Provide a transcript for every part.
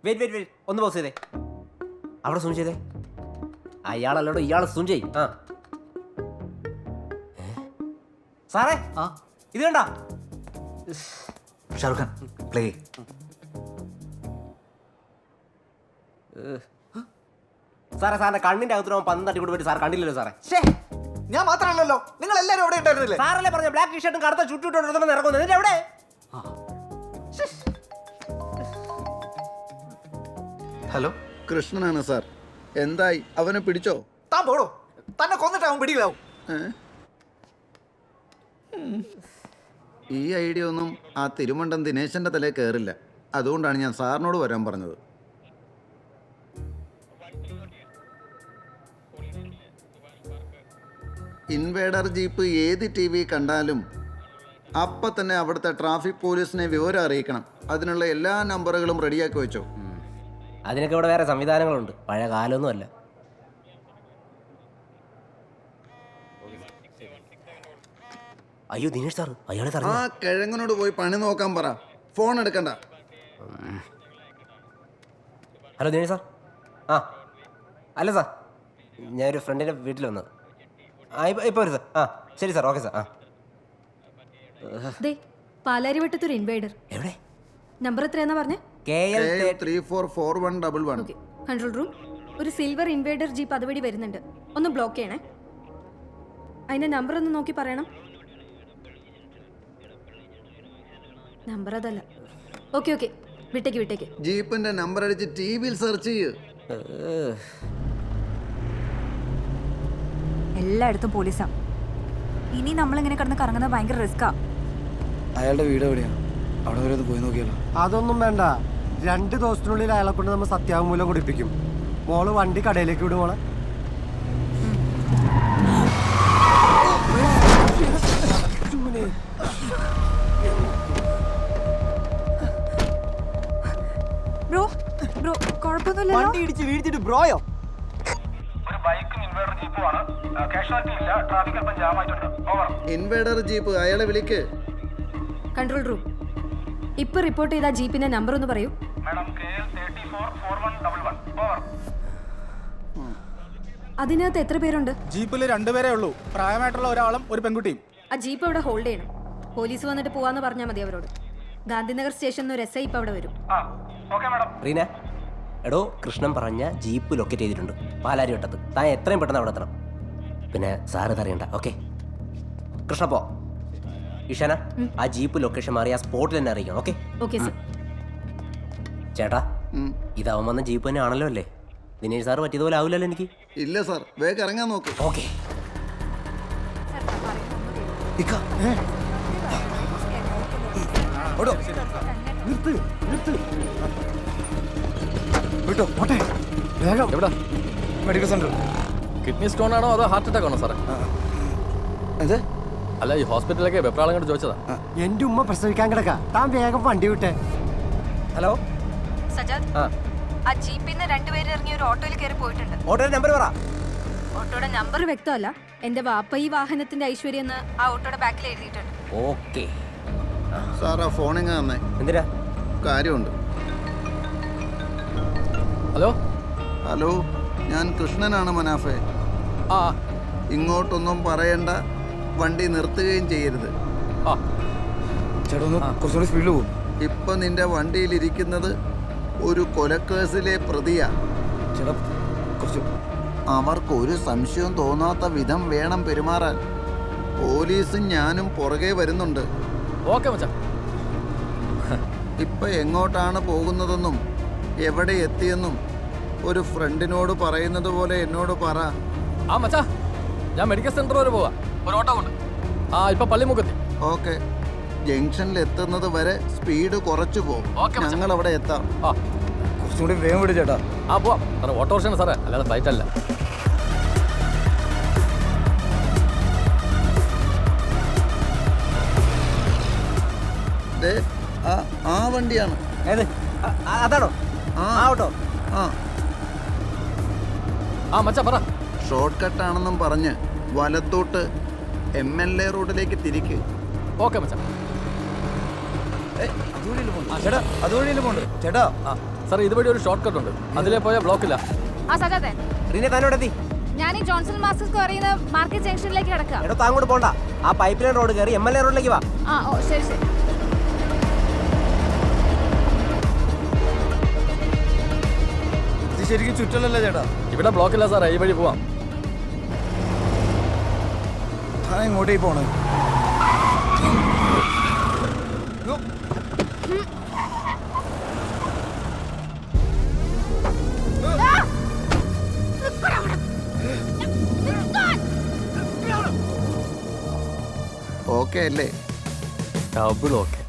Wait ഒന്ന് pose ചെയ്തേ. അവിടെ സൂം ചെയ്തേ. അയാളല്ലോടോ, ഇയാളെ സൂം ചെയ്. ആ സാറേ, ഇത് കണ്ട ഷാറുഖ് ഖാൻ പ്ലേ. സാറേ, സാറിന്റെ കണ്ണിന്റെ അകത്ത് പന്ത് തട്ടി കൊടുത്തിട്ട് സാർ കണ്ടില്ലല്ലോ സാറേ. ഞാൻ മാത്രമല്ലല്ലോ, നിങ്ങൾ എല്ലാരും അവിടെ ഉണ്ടായിരുന്നില്ലേ? സാറല്ലേ പറഞ്ഞ ബ്ലാക്ക് ടീഷർട്ടും കറുത്ത ചുറ്റിട്ടോണ്ട് ഇറങ്ങുന്നത്. എന്നിട്ട് എവിടെ? ഹലോ, കൃഷ്ണനാണ് സാർ. എന്തായി, അവനെ പിടിച്ചോ? താൻ പോടോ, തന്നെ കൊന്നിട്ട് അവൻ പിടിയിലാവും. ഈ ഐഡിയ ഒന്നും ആ തിരുമണ്ടം ദിനേശന്റെ തലയിൽ കയറില്ല. അതുകൊണ്ടാണ് ഞാൻ സാറിനോട് വരാൻ പറഞ്ഞത്. ഇൻവേഡർ ജീപ്പ് ഏത് ടി വി കണ്ടാലും അപ്പം തന്നെ അവിടുത്തെ ട്രാഫിക് പോലീസിനെ വിവരം അറിയിക്കണം. അതിനുള്ള എല്ലാ നമ്പറുകളും റെഡിയാക്കി വെച്ചോ. അതിനൊക്കെ ഇവിടെ വേറെ സംവിധാനങ്ങളുണ്ട്, പഴയ കാലമൊന്നും അല്ല. അയ്യോ ദിനേഷ് സാർ, അയാളെ ആ കിഴങ്ങനോട് പോയി പണി നോക്കാൻ പറ. ഫോൺ എടുക്കണ്ട. Hello Dinesh sir. ആ അല്ല സാർ, ഞാനൊരു ഫ്രണ്ടിൻ്റെ വീട്ടിൽ വന്നത്. ഇപ്പോൾ വരും സാർ. ആ ശരി സാർ, ഓക്കെ സാർ. ആ പാലാരിവട്ടത്തൊരു ഇൻവേഡർ. എവിടെ? നമ്പർ എത്രയാന്നാ പറഞ്ഞേ? KL 344111. Okay, control room. ഒരു സിൽവർ ഇൻവേഡർ ജീപ്പ് അതുവഴി വരുന്നുണ്ട്, ഒന്ന് ബ്ലോക്ക് ചെയ്യണേ. അതിന്റെ നമ്പർ ഒന്ന് നോക്കി പറയണം. നമ്പർ അതല്ല. ഓക്കെ ഓക്കെ, വിട്ടേക്ക് വിട്ടേക്ക്. ജീപ്പിന്റെ നമ്പർ അടിച്ച് ടി വിയിൽ സെർച്ച് ചെയ്യ്. എല്ലായിടത്തും പോലീസാ. ഇനി നമ്മളിങ്ങനെ കിടന്ന് കറങ്ങുന്നത് ഭയങ്കര റിസ്ക്കാ. അയാളുടെ വീട് എവിടെയാ? അവിടെ വരെ ഒന്ന് പോയി നോക്കിയാലോ? അതൊന്നും വേണ്ട. 2 ദിവസത്തിനുള്ളിൽ അയാളെ കൊണ്ട് നമ്മൾ സത്യാവാങ്മൂലം കൊടുപ്പിക്കും. മോള് വണ്ടി കടയിലേക്ക് വിടും. മോളെ ബ്രോ ബ്രോ കുഴപ്പമൊന്നുമില്ലല്ലോ? വണ്ടി ഇടിച്ച് വീഴ്ത്തിട്ട് ബ്രോയോ? ഒരു ബൈക്കും ഇൻവേഡർ ജീപ്പുമാണ്. കാഷ്വാലിറ്റി ഇല്ല, ട്രാഫിക് അല്പം ജാം ആയിട്ടുണ്ട്. ഓവർ. ഇൻവേഡർ ജീപ്പ്, അയാളെ വിളിക്ക്. കൺട്രോൾ റൂം, ഇപ്പൊ റിപ്പോർട്ട് ചെയ്ത ജീപ്പിന്റെ നമ്പർ ഒന്ന് പറയൂ. Madam KL 344111. ഓവർ. അതിനകത്ത് എത്ര പേരുണ്ട്? ജീപ്പിൽ 2 പേരേ ഉള്ളൂ, പ്രായമായിട്ടുള്ള ഒരാളും ഒരു പെൺകുട്ടിയും. ആ ജീപ്പ് അവിടെ ഹോൾഡ് ചെയ്യണം. പോലീസ് വന്നിട്ട് പോവാന്ന് പറഞ്ഞാൽ മതി അവരോട്. ഗാന്ധിനഗർ സ്റ്റേഷനിൽ ഒരു SI ഇപ്പൊ അവിടെ വരും. ആ ഓക്കെ മാഡം. റീന, എടോ കൃഷ്ണൻ പറഞ്ഞ ജീപ്പ് ലൊക്കേറ്റ് ചെയ്തിട്ടുണ്ട് പാലാരിവട്ടത്ത്. താൻ എത്രയും പെട്ടെന്ന് അവിടെ എത്തണം. പിന്നെ സാർ ഇതറിയണ്ട. ഓക്കെ കൃഷ്ണ പോ. ഇഷാന, ആ ജീപ്പ് ലൊക്കേഷൻ മാറി ആ സ്പോട്ടിൽ തന്നെ അറിയിക്കണം. Okay okay sir. ചേട്ടാ, ഇത് അവൻ വന്ന ജീപ്പ് തന്നെ ആണല്ലോ അല്ലേ? ദിനേഷ് സാറ് പറ്റിയതുപോലെ ആവില്ലല്ലോ എനിക്ക്. ഇല്ല സാർ, വേഗം ഇറങ്ങാൻ നോക്ക്. ഓക്കെ വിട്ടോ പോട്ടെ വേഗം. എവിടാ? Medical centre. കിഡ്നി സ്റ്റോൺ ആണോ അതോ ഹാർട്ട് അറ്റാക്ക് ആണോ സാറേ? എന്ത്? അല്ല, ഈ ഹോസ്പിറ്റലിലേക്ക് വെപ്രാളം കൊണ്ട് ചോദിച്ചതാ. എന്റെ ഉമ്മ പ്രസവിക്കാൻ കിടക്ക. താൻ വേഗം വണ്ടി വിട്ടെ. ഹലോ. സജാദ്, ആ ജീപ്പിന്ന് 2 പേര് ഇറങ്ങി ഒരു ഓട്ടോയിൽ കയറി പോയിട്ടുണ്ട്. ഓട്ടോയുടെ നമ്പർ പറ. ഓട്ടോയുടെ നമ്പർ വ്യക്തമല്ല. എന്റെ വാപ്പ ഈ വാഹനത്തിന്റെ ഐശ്വര്യം എന്ന് ആ ഓട്ടോയുടെ ബാക്കിൽ എഴുതിയിട്ടുണ്ട്. ഓക്കെ സാർ, ആ ഫോണിങ് തന്നെ എന്തിനാ? കാര്യമുണ്ട്. ഹലോ. ഹലോ, ഞാൻ കൃഷ്ണനാണ് മനാഫെ. ആ ഇങ്ങോട്ടൊന്നും പറയണ്ട, വണ്ടി നിർത്തുകയും ചെയ്യരുത്. ആ ചേട്ടാ ഒന്ന് കുറച്ചുകൂടി സ്പീഡിൽ പോകും. ഇപ്പൊ നിന്റെ വണ്ടിയിലിരിക്കുന്നത് ഒരു കൊലക്കേസിലെ പ്രതിയാ. ചേട്ടാ കുറച്ച്. അവർക്കൊരു സംശയവും തോന്നാത്ത വിധം വേണം പെരുമാറാൻ. പോലീസും ഞാനും പുറകെ വരുന്നുണ്ട്. ഓക്കെ മച്ചാ. ഇപ്പൊ എങ്ങോട്ടാണ് പോകുന്നതെന്നും എവിടെ എത്തിയെന്നും ഒരു ഫ്രണ്ടിനോട് പറയുന്നത് പോലെ എന്നോട് പറ. ആ മച്ചാ, ഞാൻ മെഡിക്കൽ സെന്റർ വരെ പോവാ, ഒരു ഓട്ടോ കൊണ്ട്. ആ ഇപ്പൊ പള്ളിമുഖത്തി. ഓക്കെ, ജംഗ്ഷനിൽ എത്തുന്നത് വരെ സ്പീഡ് കുറച്ചു പോകും. ഞങ്ങൾ അവിടെ എത്താം. ആ കുറച്ചും കൂടി വേഗം വിടും ചേട്ടാ. ആ പോവാം സാറേ. ഓട്ടോറിക്ഷയാണ് സാറേ, അല്ലാതെ ഫ്ലൈറ്റ് അല്ല. ആ വണ്ടിയാണ്. ഏത്? അതാണോ? ആ ഓട്ടോ. ആ ആ മച്ചാ പറ. ഷോർട്ട് കട്ടാണെന്നും പറഞ്ഞ് വലത്തോട്ട് MLA റോഡിലേക്ക് തിരിക്ക്. ഓക്കെ മച്ചാ. ചേട്ടാ അതുവഴിയല്ലേ പോണ്ട് ചേട്ടാ. സാർ ഇതുവഴി ഒരു ഷോർട്ട് കട്ട് ഉണ്ട്, അതിലേ പോയാൽ ബ്ലോക്കില്ല. ആ സജാതെ, റീനെ താനോടെ എത്തി. ഞാൻ ഈ ജോൺസൺ മാസ്റ്റേഴ്സ് പറയുന്ന മാർക്കറ്റ് ജംഗ്ഷനിലേക്ക് കിടക്കുക. എടോ താങ്ങോട്ട് പോണ്ട, ആ പൈപ്പ് ലൈൻ റോഡ് കയറി MLA റോഡിലേക്ക് വാ. ആ ഓ ശരി ശരി. ഇത് ശരിക്കും ചുറ്റലല്ലേ ചേട്ടാ? ഇവിടെ ബ്ലോക്കില്ല സാറേ, ഈ വഴി പോവാം. ആ ഇങ്ങോട്ടേക്ക് പോണേ. ഓക്കെ അല്ലേ? Double okay.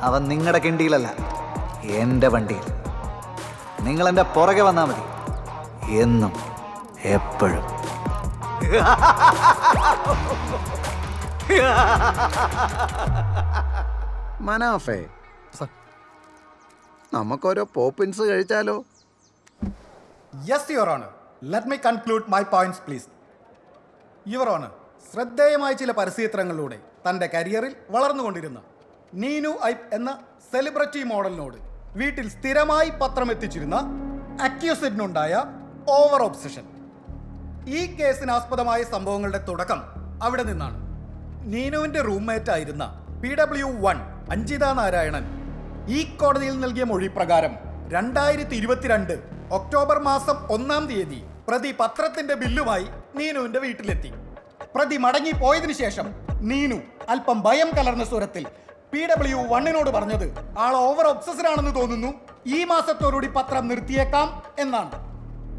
അവൻ നിങ്ങളുടെ കിണ്ടിയിലല്ല, എൻ്റെ വണ്ടിയിൽ. നിങ്ങൾ എൻ്റെ പുറകെ വന്നാൽ മതി, എന്നും എപ്പോഴും. മനാഫേ, നമുക്കോരോ Poppins കഴിച്ചാലോ? Yes, Your Honor. Let me conclude my points, please. Your Honor, ശ്രദ്ധേയമായ ചില പരസ്യചിത്രങ്ങളിലൂടെ തൻ്റെ കരിയറിൽ വളർന്നുകൊണ്ടിരുന്ന നീനു ഐപ്പ് എന്ന സെലിബ്രിറ്റി മോഡലിനോട് വീട്ടിൽ സ്ഥിരമായി പത്രം എത്തിച്ചിരുന്ന അക്യൂസിഡിനുണ്ടായ ഓവർ ഒബ്സഷൻ. ഈ കേസിനാസ്പദമായ സംഭവങ്ങളുടെ തുടക്കം അവിടെ നിന്നാണ്. നീനുവിൻ്റെ റൂംമേറ്റ് ആയിരുന്ന PW1 അഞ്ജിത നാരായണൻ ഈ കോടതിയിൽ നൽകിയ മൊഴി പ്രകാരം 2022 ഒക്ടോബർ മാസം 1-ാം തീയതി പ്രതി പത്രത്തിന്റെ ബില്ലുമായി നീനുവിന്റെ വീട്ടിലെത്തി. പ്രതി മടങ്ങി പോയതിനു ശേഷം നീനു അല്പം ഭയം കലർന്ന സ്വരത്തിൽ PW1 പറഞ്ഞത് ആൾ ഓവർ ഒബ്സസ്ഡ് ആണെന്ന് തോന്നുന്നു, ഈ മാസത്തോടുകൂടി പത്രം നിർത്തിയേക്കാം എന്നാണ്.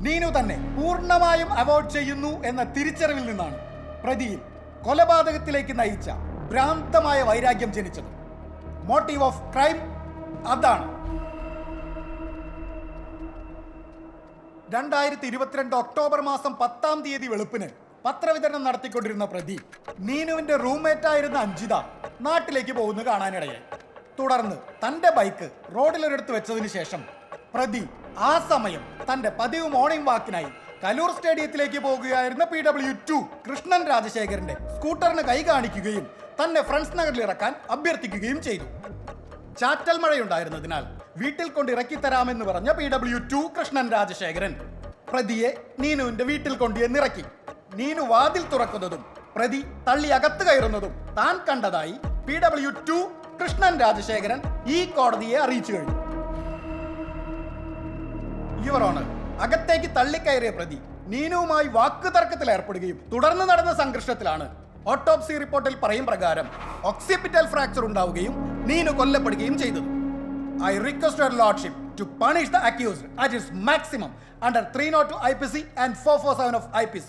നീനു തന്നെ പൂർണ്ണമായും അവോയ്ഡ് ചെയ്യുന്നു എന്ന തിരിച്ചറിവിൽ നിന്നാണ് പ്രതിയിൽ കൊലപാതകത്തിലേക്ക് നയിച്ച ഭ്രാന്തമായ വൈരാഗ്യം ജനിച്ചത്. മോട്ടീവ് ഓഫ് ക്രൈം അതാണ്. 2022 ഒക്ടോബർ മാസം 10-ാം തീയതി വെളുപ്പിന് പത്രവിതരണം നടത്തിക്കൊണ്ടിരുന്ന പ്രതി നീനുവിന്റെ റൂംമേറ്റ് ആയിരുന്ന അഞ്ജിത നാട്ടിലേക്ക് പോകുന്നു കാണാനിടയായി. തുടർന്ന് തന്റെ ബൈക്ക് റോഡിലൊരിടത്ത് വെച്ചതിന് ശേഷം പ്രതി ആ സമയം തന്റെ പതിവ് മോർണിംഗ് വാക്കിനായി കലൂർ സ്റ്റേഡിയത്തിലേക്ക് പോകുകയായിരുന്ന PW2 കൃഷ്ണൻ രാജശേഖരന്റെ സ്കൂട്ടറിന് കൈ കാണിക്കുകയും തന്നെ ഫ്രണ്ട്സ് നഗറിൽ ഇറക്കാൻ അഭ്യർത്ഥിക്കുകയും ചെയ്തു. ചാറ്റൽ മഴയുണ്ടായിരുന്നതിനാൽ വീട്ടിൽ കൊണ്ട് ഇറക്കി തരാമെന്ന് പറഞ്ഞ PW2 കൃഷ്ണൻ രാജശേഖരൻ പ്രതിയെ നീനുവിന്റെ വീട്ടിൽ കൊണ്ടുവന്നിറക്കി. നീനു വാതിൽ തുറക്കുന്നതും പ്രതി തള്ളി അകത്ത് കയറുന്നതും താൻ കണ്ടതായി PW2 കൃഷ്ണൻ രാജശേഖരൻ ഈ കോടതിയെ അറിയിച്ചു കഴിഞ്ഞു. യുവർ ഓണർ, അകത്തേക്ക് തള്ളിക്കയറിയ പ്രതി നീനുവുമായി വാക്കുതർക്കത്തിൽ ഏർപ്പെടുകയും തുടർന്ന് നടന്ന സംഘർഷത്തിലാണ് ഓട്ടോപ്സി റിപ്പോർട്ടിൽ പറയും പ്രകാരം ഒക്സിപിറ്റൽ ഫ്രാക്ചർ ഉണ്ടാവുകയും നീനു കൊല്ലപ്പെടുകയും ചെയ്തത്. I request your lordship to punish the accused at its maximum under 302 IPC and 447 of IPC.